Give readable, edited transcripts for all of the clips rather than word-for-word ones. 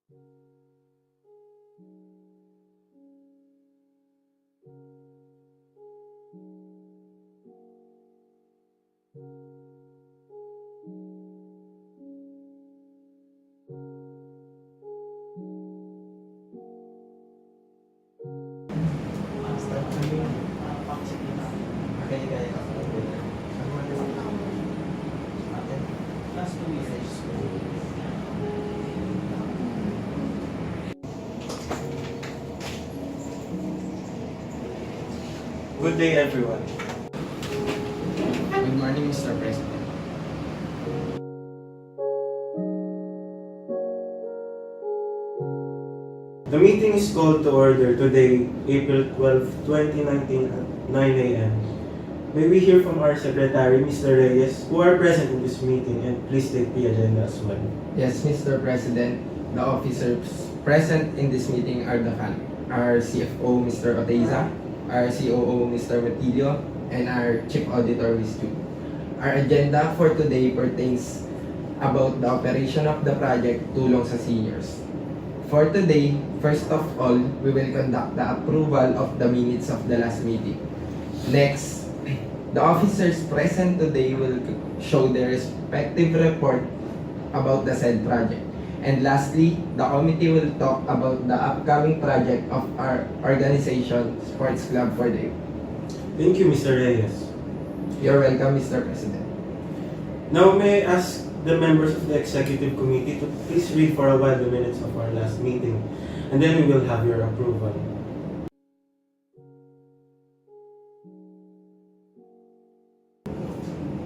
Good day, everyone. Good morning, Mr. President. The meeting is called to order today, April 12, 2019 at 9 a.m. May we hear from our Secretary, Mr. Reyes, who are present in this meeting, and please take the agenda as well. Yes, Mr. President, the officers present in this meeting are the following. Our CFO, Mr. Oteiza, our COO, Mr. Matilio, and our Chief Auditor, Ms. Chu. Our agenda for today pertains about the operation of the project Tulong sa Seniors. For today, first of all, we will conduct the approval of the minutes of the last meeting. Next, the officers present today will show their respective report about the said project. And lastly, the committee will talk about the upcoming project of our organization, Sports Club for the Youth. Thank you, Mr. Reyes. You're welcome, Mr. President. Now, may I ask the members of the Executive Committee to please read for a while the minutes of our last meeting, and then we will have your approval.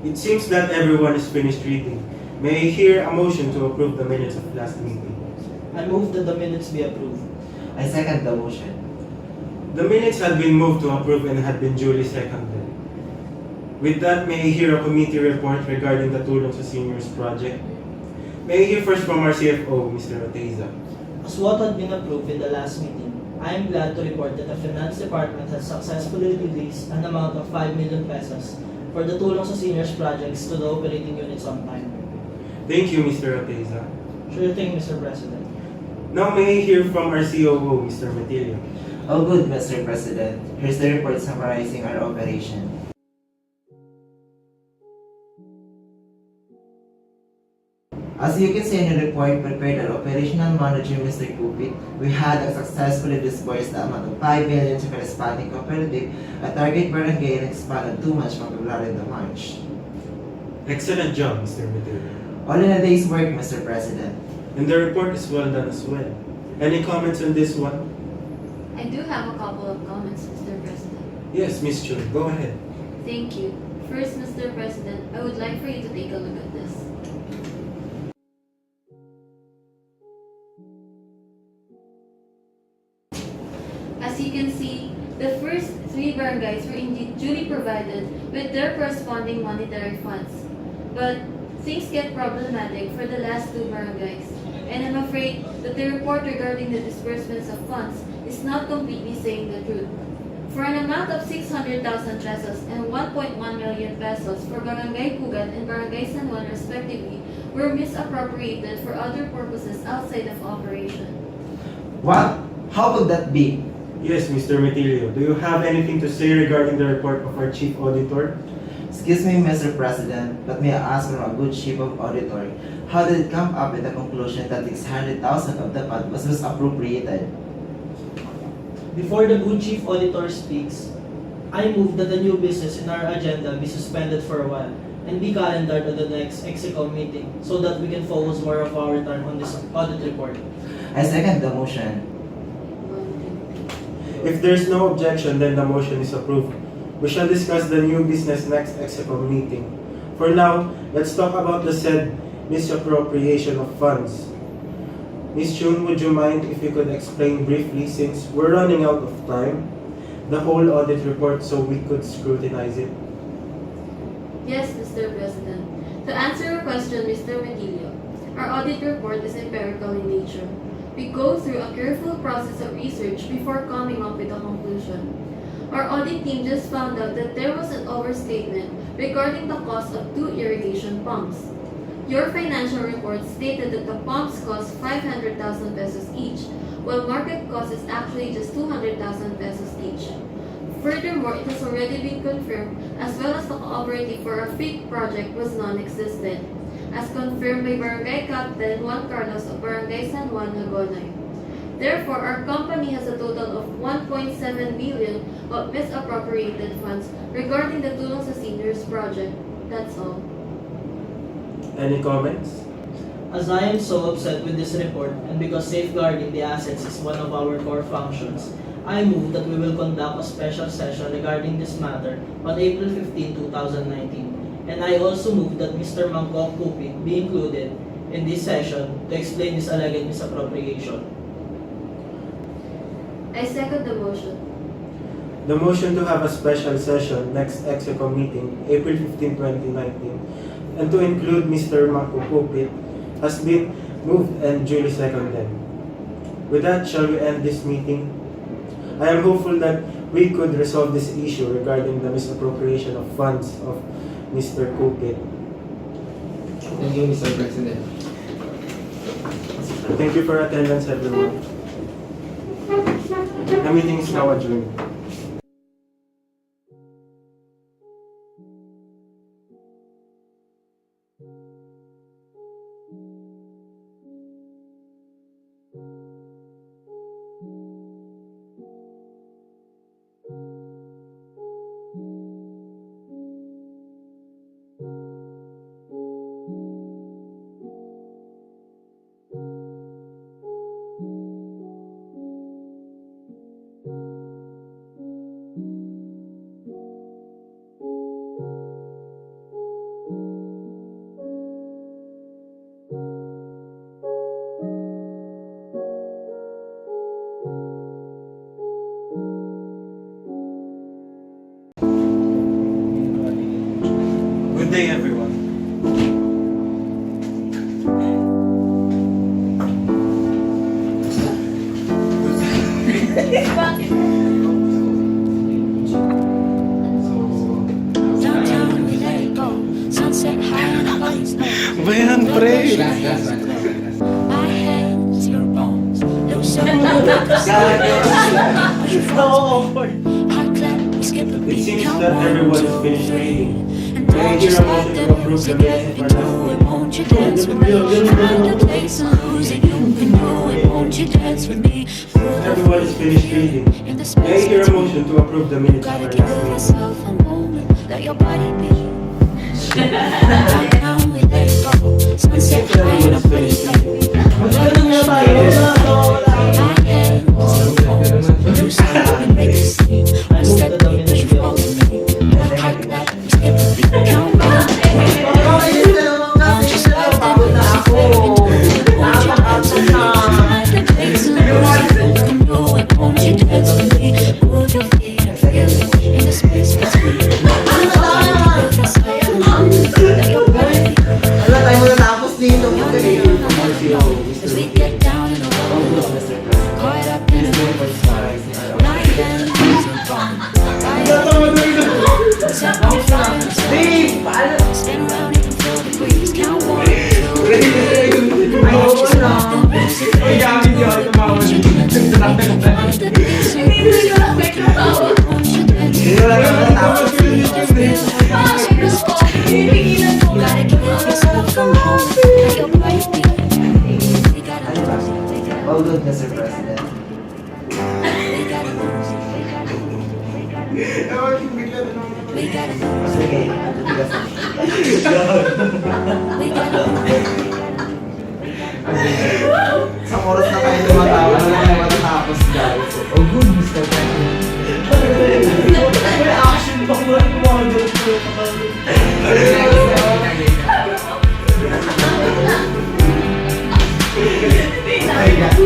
It seems that everyone is finished reading. May I hear a motion to approve the minutes of last meeting? I move that the minutes be approved. I second the motion. The minutes had been moved to approve and had been duly seconded. With that, may I hear a committee report regarding the Tulong sa Seniors project? May I hear first from our CFO, Mr. Oteiza. As what had been approved in the last meeting, I am glad to report that the Finance Department has successfully released an amount of 5 million pesos for the Tulong sa Seniors projects to the operating units on time. Thank you, Mr. Oteiza. Sure thing, Mr. President. Now may I hear from our COO, Mr. Matilio. All good, Mr. President. Here's the report summarizing our operation. As you can see in the report prepared by Operational Manager Mr. Kupit, we had successfully disbursed the amount of 5 million to corresponding cooperative at target barangay and expanded 2 months from February to March. Excellent job, Mr. Matilio. All in a day's work, Mr. President. And the report is well done as well. Any comments on this one? I do have a couple of comments, Mr. President. Yes, Ms. Chun, go ahead. Thank you. First, Mr. President, I would like for you to take a look at this. As you can see, the first 3 barangays were indeed duly provided with their corresponding monetary funds. But things get problematic for the last 2 barangays, and I'm afraid that the report regarding the disbursements of funds is not completely saying the truth. For an amount of 600,000 pesos and 1.1 million pesos for Barangay Pugat and Barangay San Juan respectively were misappropriated for other purposes outside of operation. What? How could that be? Yes, Mr. Matilio, do you have anything to say regarding the report of our Chief Auditor? Excuse me, Mr. President, but may I ask from a good chief of auditor, how did it come up with the conclusion that 600,000 of the fund was misappropriated? Before the good chief auditor speaks, I move that the new business in our agenda be suspended for a while and be calendared at the next EXECOM meeting so that we can focus more of our time on this audit report. I second the motion. If there's no objection, then the motion is approved. We shall discuss the new business next EXECOM meeting. For now, let's talk about the said misappropriation of funds. Ms. Chun, would you mind if you could explain briefly, since we're running out of time, the whole audit report so we could scrutinize it? Yes, Mr. President. To answer your question, Mr. Matilio, our audit report is empirical in nature. We go through a careful process of research before coming up with a conclusion. Our audit team just found out that there was an overstatement regarding the cost of 2 irrigation pumps. Your financial reports stated that the pumps cost 500,000 pesos each, while market cost is actually just 200,000 pesos each. Furthermore, it has already been confirmed as well as the cooperative for a fake project was non-existent, as confirmed by Barangay Captain Juan Carlos of Barangay San Juan, Nagonay. Therefore, our company has a total of 1.7 million of misappropriated funds regarding the Tulong sa Seniors project. That's all. Any comments? As I am so upset with this report, and because safeguarding the assets is one of our core functions, I move that we will conduct a special session regarding this matter on April 15, 2019. And I also move that Mr. Mangkok Kupit be included in this session to explain this alleged misappropriation. I second the motion. The motion to have a special session next EXECO meeting, April 15, 2019, and to include Mr. Makukupit has been moved and duly seconded. With that, shall we end this meeting? I am hopeful that we could resolve this issue regarding the misappropriation of funds of Mr. Kupit. Thank you, Mr. President. Thank you for attendance, everyone. The meeting is now adjourned. Good day, everyone. Downtown we let it go. Sunset high and the lights low. Bayan, pre! Last one. My hands, your bones. Loose up my hot clap, we skip a It beat. seems Count that 1, everyone 2, is finished 3. reading. And May I don't hear just a let motion the to approve music the get minutes me for last through it. week? Won't you dance with me? Find a place and lose it. You can do it. Won't you dance with me? Everyone is finished reading. In the May I space hear a between. motion to approve the minutes Gotta for give last week? yourself a moment. Let your body be. Downtown we let it go. Sunset high and the lights low. My hands, your bones. Do something, make a scene. I said that you follow me. Hot clap, we skip a beat. Count 1, 2, 3. Wala tayo matatapos dito. As we get down in the road, caught up in the my hands are gone. Set on fire, spin around, you can feel the breeze. Count 1, 2, 3. Just let the music play. Won't you dance with me? Find the peace and music. Won't you dance with me? Gotta give yourself a moment. Let your body be. We gotta lose it. We gotta All good, Mr. President. We gotta lose it. We gotta lose it. We gotta lose Sige, tutigas na. it. We gotta lose it. Isang oras na tayo tumatawa na tayo matatapos, guys. Oh, good, Mr. President. May action pa ko rin mga ganito.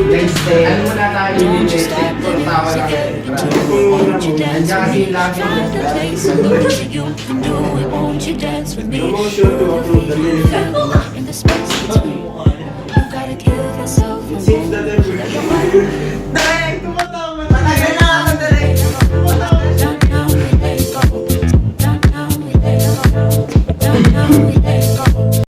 Guys, stay. Ano muna tayo Don't dito? you stop Puro the tawa music lang. get me through. Won't you dance with me? Find the place and lose it. You can do it. Won't you dance with me? The motion to approve the minutes. In the space between, you gotta give yourself a It seems moment. that everyone...